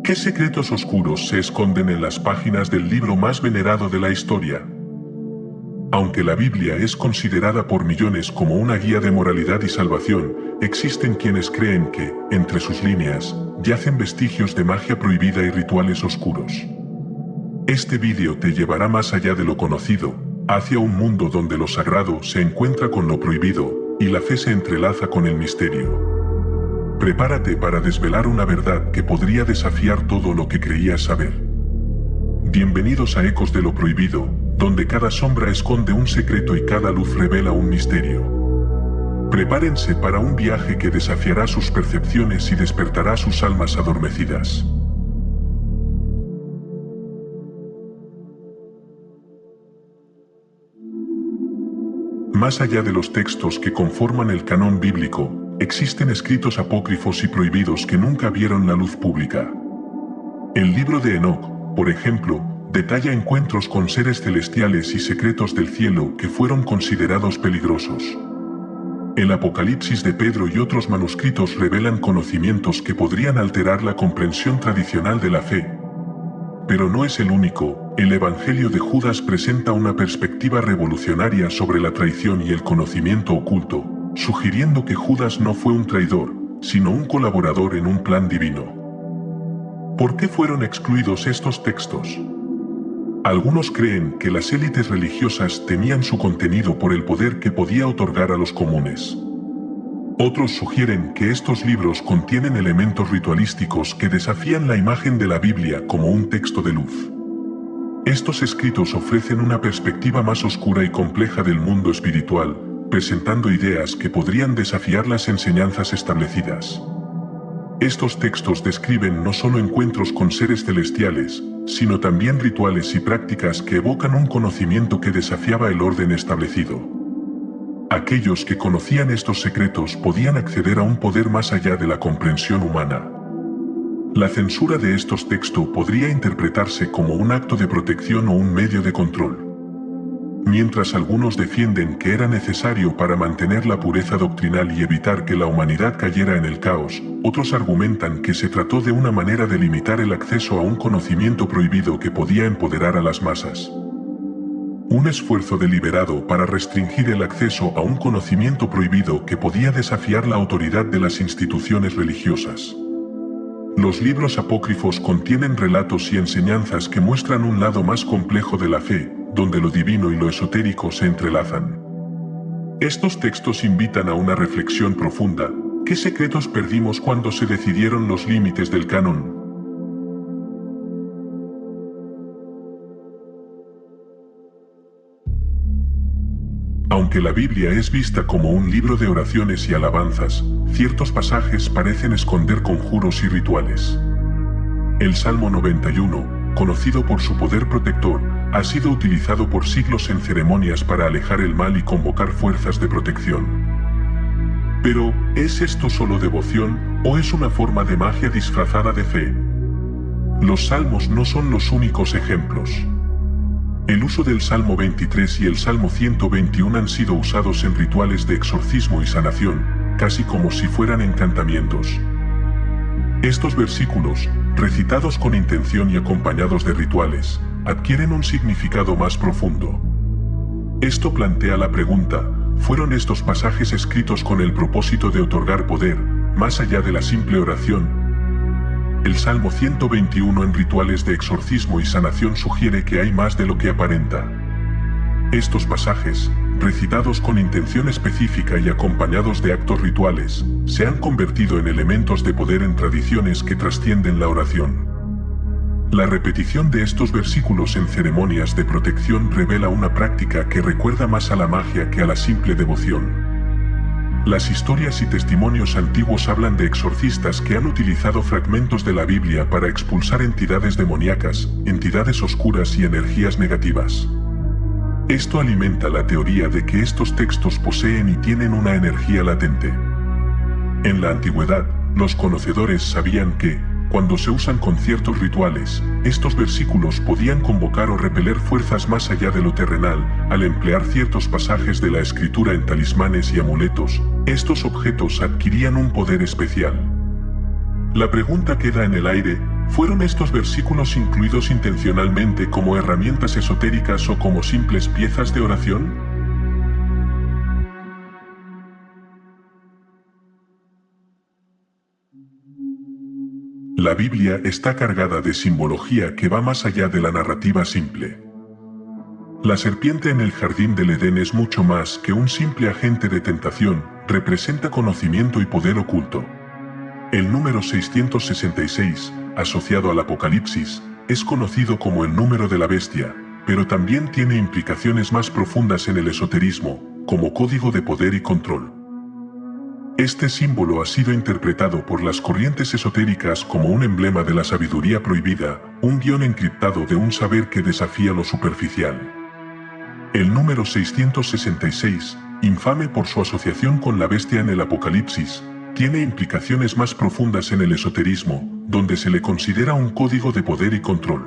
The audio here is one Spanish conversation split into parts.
¿Qué secretos oscuros se esconden en las páginas del libro más venerado de la historia? Aunque la Biblia es considerada por millones como una guía de moralidad y salvación, existen quienes creen que, entre sus líneas, yacen vestigios de magia prohibida y rituales oscuros. Este vídeo te llevará más allá de lo conocido, hacia un mundo donde lo sagrado se encuentra con lo prohibido, y la fe se entrelaza con el misterio. Prepárate para desvelar una verdad que podría desafiar todo lo que creías saber. Bienvenidos a Ecos de lo Prohibido, donde cada sombra esconde un secreto y cada luz revela un misterio. Prepárense para un viaje que desafiará sus percepciones y despertará sus almas adormecidas. Más allá de los textos que conforman el canon bíblico, existen escritos apócrifos y prohibidos que nunca vieron la luz pública. El libro de Enoc, por ejemplo, detalla encuentros con seres celestiales y secretos del cielo que fueron considerados peligrosos. El Apocalipsis de Pedro y otros manuscritos revelan conocimientos que podrían alterar la comprensión tradicional de la fe. Pero no es el único. El Evangelio de Judas presenta una perspectiva revolucionaria sobre la traición y el conocimiento oculto, sugiriendo que Judas no fue un traidor, sino un colaborador en un plan divino. ¿Por qué fueron excluidos estos textos? Algunos creen que las élites religiosas temían su contenido por el poder que podía otorgar a los comunes. Otros sugieren que estos libros contienen elementos ritualísticos que desafían la imagen de la Biblia como un texto de luz. Estos escritos ofrecen una perspectiva más oscura y compleja del mundo espiritual, presentando ideas que podrían desafiar las enseñanzas establecidas. Estos textos describen no solo encuentros con seres celestiales, sino también rituales y prácticas que evocan un conocimiento que desafiaba el orden establecido. Aquellos que conocían estos secretos podían acceder a un poder más allá de la comprensión humana. La censura de estos textos podría interpretarse como un acto de protección o un medio de control. Mientras algunos defienden que era necesario para mantener la pureza doctrinal y evitar que la humanidad cayera en el caos, otros argumentan que se trató de una manera de limitar el acceso a un conocimiento prohibido que podía empoderar a las masas. Un esfuerzo deliberado para restringir el acceso a un conocimiento prohibido que podía desafiar la autoridad de las instituciones religiosas. Los libros apócrifos contienen relatos y enseñanzas que muestran un lado más complejo de la fe, donde lo divino y lo esotérico se entrelazan. Estos textos invitan a una reflexión profunda. ¿Qué secretos perdimos cuando se decidieron los límites del canon? Aunque la Biblia es vista como un libro de oraciones y alabanzas, ciertos pasajes parecen esconder conjuros y rituales. El Salmo 91, conocido por su poder protector, ha sido utilizado por siglos en ceremonias para alejar el mal y convocar fuerzas de protección. Pero, ¿es esto solo devoción, o es una forma de magia disfrazada de fe? Los salmos no son los únicos ejemplos. El uso del Salmo 23 y el Salmo 121 han sido usados en rituales de exorcismo y sanación, casi como si fueran encantamientos. Estos versículos, recitados con intención y acompañados de rituales, adquieren un significado más profundo. Esto plantea la pregunta: ¿fueron estos pasajes escritos con el propósito de otorgar poder, más allá de la simple oración? El Salmo 121 en rituales de exorcismo y sanación sugiere que hay más de lo que aparenta. Estos pasajes, recitados con intención específica y acompañados de actos rituales, se han convertido en elementos de poder en tradiciones que trascienden la oración. La repetición de estos versículos en ceremonias de protección revela una práctica que recuerda más a la magia que a la simple devoción. Las historias y testimonios antiguos hablan de exorcistas que han utilizado fragmentos de la Biblia para expulsar entidades demoníacas, entidades oscuras y energías negativas. Esto alimenta la teoría de que estos textos poseen y tienen una energía latente. En la antigüedad, los conocedores sabían que, cuando se usan con ciertos rituales, estos versículos podían convocar o repeler fuerzas más allá de lo terrenal. Al emplear ciertos pasajes de la escritura en talismanes y amuletos, estos objetos adquirían un poder especial. La pregunta queda en el aire: ¿Fueron estos versículos incluidos intencionalmente como herramientas esotéricas o como simples piezas de oración? La Biblia está cargada de simbología que va más allá de la narrativa simple. La serpiente en el jardín del Edén es mucho más que un simple agente de tentación, representa conocimiento y poder oculto. El número 666, asociado al Apocalipsis, es conocido como el número de la bestia, pero también tiene implicaciones más profundas en el esoterismo, como código de poder y control. Este símbolo ha sido interpretado por las corrientes esotéricas como un emblema de la sabiduría prohibida, un guión encriptado de un saber que desafía lo superficial. El número 666, infame por su asociación con la bestia en el Apocalipsis, tiene implicaciones más profundas en el esoterismo, donde se le considera un código de poder y control.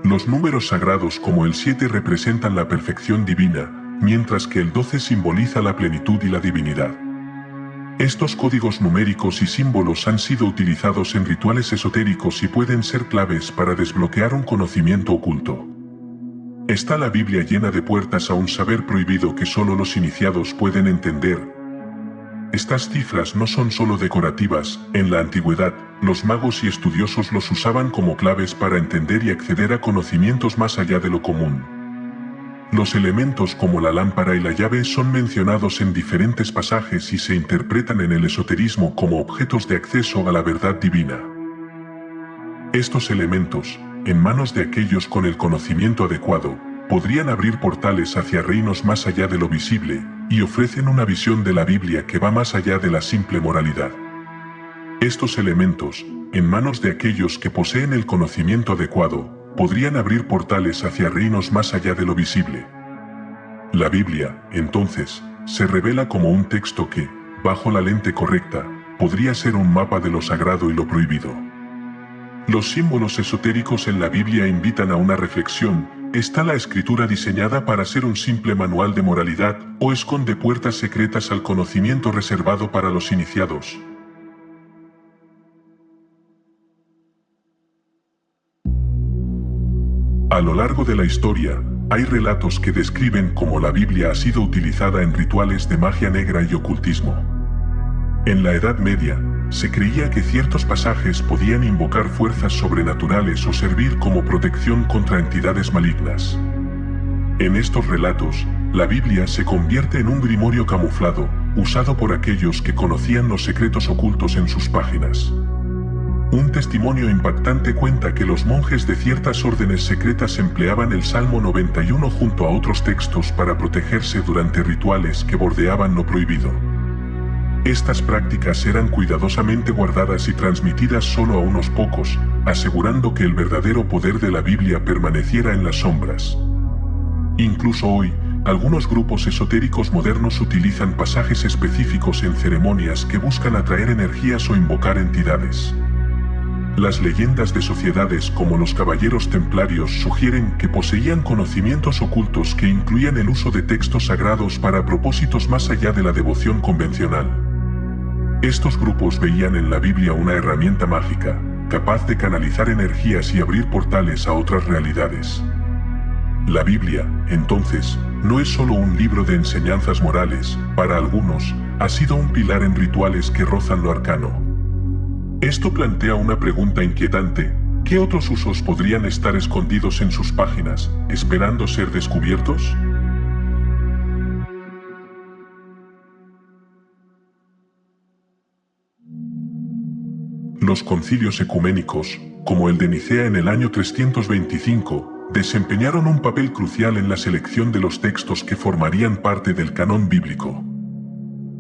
Los números sagrados como el 7 representan la perfección divina, mientras que el 12 simboliza la plenitud y la divinidad. Estos códigos numéricos y símbolos han sido utilizados en rituales esotéricos y pueden ser claves para desbloquear un conocimiento oculto. Está la Biblia llena de puertas a un saber prohibido que solo los iniciados pueden entender. Estas cifras no son solo decorativas. En la antigüedad, los magos y estudiosos los usaban como claves para entender y acceder a conocimientos más allá de lo común. Los elementos como la lámpara y la llave son mencionados en diferentes pasajes y se interpretan en el esoterismo como objetos de acceso a la verdad divina. Estos elementos, en manos de aquellos con el conocimiento adecuado, podrían abrir portales hacia reinos más allá de lo visible, y ofrecen una visión de la Biblia que va más allá de la simple moralidad. Estos elementos, en manos de aquellos que poseen el conocimiento adecuado, podrían abrir portales hacia reinos más allá de lo visible. La Biblia, entonces, se revela como un texto que, bajo la lente correcta, podría ser un mapa de lo sagrado y lo prohibido. Los símbolos esotéricos en la Biblia invitan a una reflexión. ¿Está la escritura diseñada para ser un simple manual de moralidad o esconde puertas secretas al conocimiento reservado para los iniciados? A lo largo de la historia, hay relatos que describen cómo la Biblia ha sido utilizada en rituales de magia negra y ocultismo. En la Edad Media, se creía que ciertos pasajes podían invocar fuerzas sobrenaturales o servir como protección contra entidades malignas. En estos relatos, la Biblia se convierte en un grimorio camuflado, usado por aquellos que conocían los secretos ocultos en sus páginas. Un testimonio impactante cuenta que los monjes de ciertas órdenes secretas empleaban el Salmo 91 junto a otros textos para protegerse durante rituales que bordeaban lo prohibido. Estas prácticas eran cuidadosamente guardadas y transmitidas solo a unos pocos, asegurando que el verdadero poder de la Biblia permaneciera en las sombras. Incluso hoy, algunos grupos esotéricos modernos utilizan pasajes específicos en ceremonias que buscan atraer energías o invocar entidades. Las leyendas de sociedades como los caballeros templarios sugieren que poseían conocimientos ocultos que incluían el uso de textos sagrados para propósitos más allá de la devoción convencional. Estos grupos veían en la Biblia una herramienta mágica, capaz de canalizar energías y abrir portales a otras realidades. La Biblia, entonces, no es solo un libro de enseñanzas morales. Para algunos, ha sido un pilar en rituales que rozan lo arcano. Esto plantea una pregunta inquietante: ¿qué otros usos podrían estar escondidos en sus páginas, esperando ser descubiertos? Los concilios ecuménicos, como el de Nicea en el año 325, desempeñaron un papel crucial en la selección de los textos que formarían parte del canon bíblico.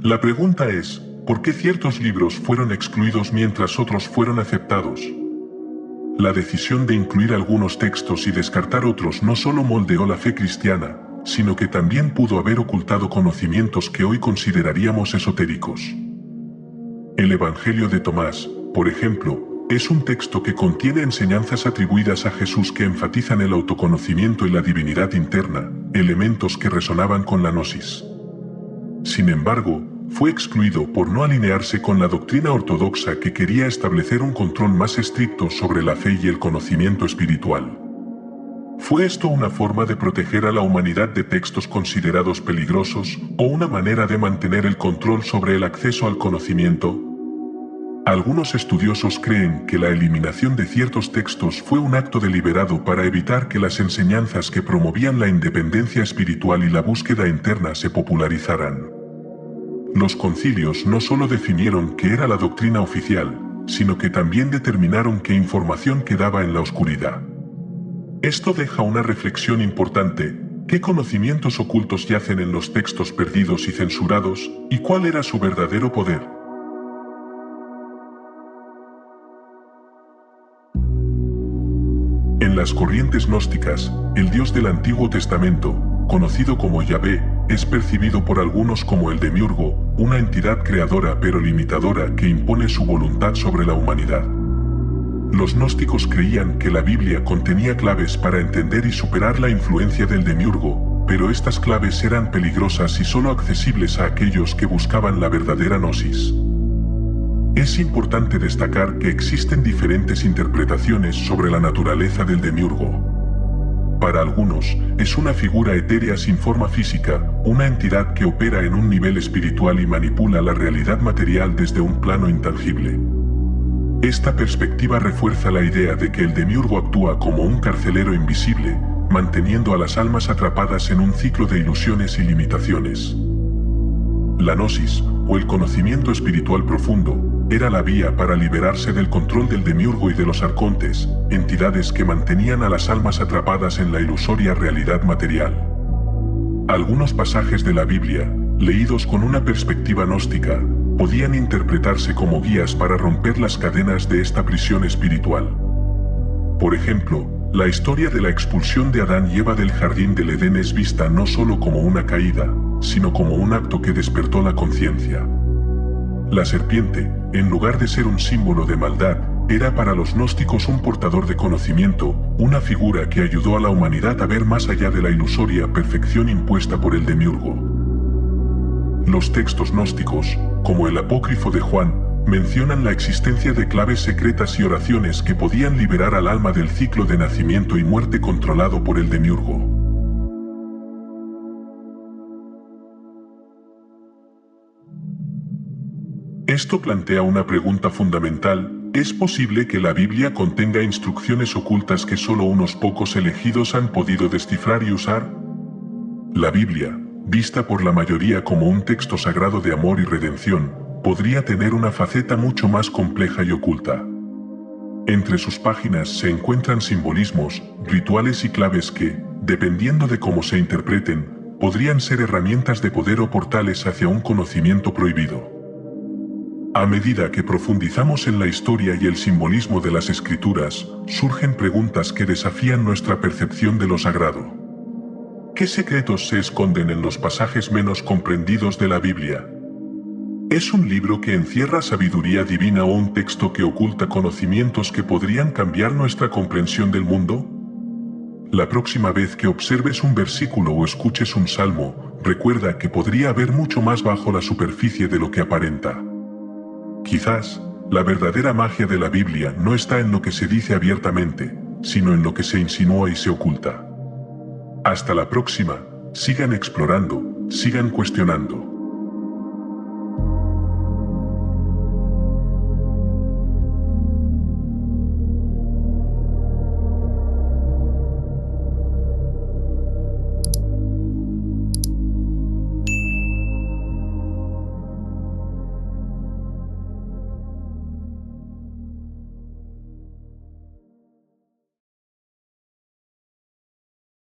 La pregunta es, ¿por qué ciertos libros fueron excluidos mientras otros fueron aceptados? La decisión de incluir algunos textos y descartar otros no solo moldeó la fe cristiana, sino que también pudo haber ocultado conocimientos que hoy consideraríamos esotéricos. El Evangelio de Tomás, por ejemplo, es un texto que contiene enseñanzas atribuidas a Jesús que enfatizan el autoconocimiento y la divinidad interna, elementos que resonaban con la gnosis. Sin embargo, fue excluido por no alinearse con la doctrina ortodoxa que quería establecer un control más estricto sobre la fe y el conocimiento espiritual. ¿Fue esto una forma de proteger a la humanidad de textos considerados peligrosos o una manera de mantener el control sobre el acceso al conocimiento? Algunos estudiosos creen que la eliminación de ciertos textos fue un acto deliberado para evitar que las enseñanzas que promovían la independencia espiritual y la búsqueda interna se popularizaran. Los concilios no solo definieron qué era la doctrina oficial, sino que también determinaron qué información quedaba en la oscuridad. Esto deja una reflexión importante: ¿qué conocimientos ocultos yacen en los textos perdidos y censurados, y cuál era su verdadero poder? En las corrientes gnósticas, el Dios del Antiguo Testamento, conocido como Yahvé, es percibido por algunos como el Demiurgo, una entidad creadora pero limitadora que impone su voluntad sobre la humanidad. Los gnósticos creían que la Biblia contenía claves para entender y superar la influencia del Demiurgo, pero estas claves eran peligrosas y solo accesibles a aquellos que buscaban la verdadera gnosis. Es importante destacar que existen diferentes interpretaciones sobre la naturaleza del Demiurgo. Para algunos, es una figura etérea sin forma física, una entidad que opera en un nivel espiritual y manipula la realidad material desde un plano intangible. Esta perspectiva refuerza la idea de que el Demiurgo actúa como un carcelero invisible, manteniendo a las almas atrapadas en un ciclo de ilusiones y limitaciones. La gnosis, o el conocimiento espiritual profundo, era la vía para liberarse del control del Demiurgo y de los arcontes, entidades que mantenían a las almas atrapadas en la ilusoria realidad material. Algunos pasajes de la Biblia, leídos con una perspectiva gnóstica, podían interpretarse como guías para romper las cadenas de esta prisión espiritual. Por ejemplo, la historia de la expulsión de Adán y Eva del jardín del Edén es vista no solo como una caída, sino como un acto que despertó la conciencia. La serpiente, en lugar de ser un símbolo de maldad, era para los gnósticos un portador de conocimiento, una figura que ayudó a la humanidad a ver más allá de la ilusoria perfección impuesta por el Demiurgo. Los textos gnósticos, como el Apócrifo de Juan, mencionan la existencia de claves secretas y oraciones que podían liberar al alma del ciclo de nacimiento y muerte controlado por el Demiurgo. Esto plantea una pregunta fundamental: ¿es posible que la Biblia contenga instrucciones ocultas que solo unos pocos elegidos han podido descifrar y usar? La Biblia, vista por la mayoría como un texto sagrado de amor y redención, podría tener una faceta mucho más compleja y oculta. Entre sus páginas se encuentran simbolismos, rituales y claves que, dependiendo de cómo se interpreten, podrían ser herramientas de poder o portales hacia un conocimiento prohibido. A medida que profundizamos en la historia y el simbolismo de las Escrituras, surgen preguntas que desafían nuestra percepción de lo sagrado. ¿Qué secretos se esconden en los pasajes menos comprendidos de la Biblia? ¿Es un libro que encierra sabiduría divina o un texto que oculta conocimientos que podrían cambiar nuestra comprensión del mundo? La próxima vez que observes un versículo o escuches un salmo, recuerda que podría haber mucho más bajo la superficie de lo que aparenta. Quizás, la verdadera magia de la Biblia no está en lo que se dice abiertamente, sino en lo que se insinúa y se oculta. Hasta la próxima, sigan explorando, sigan cuestionando.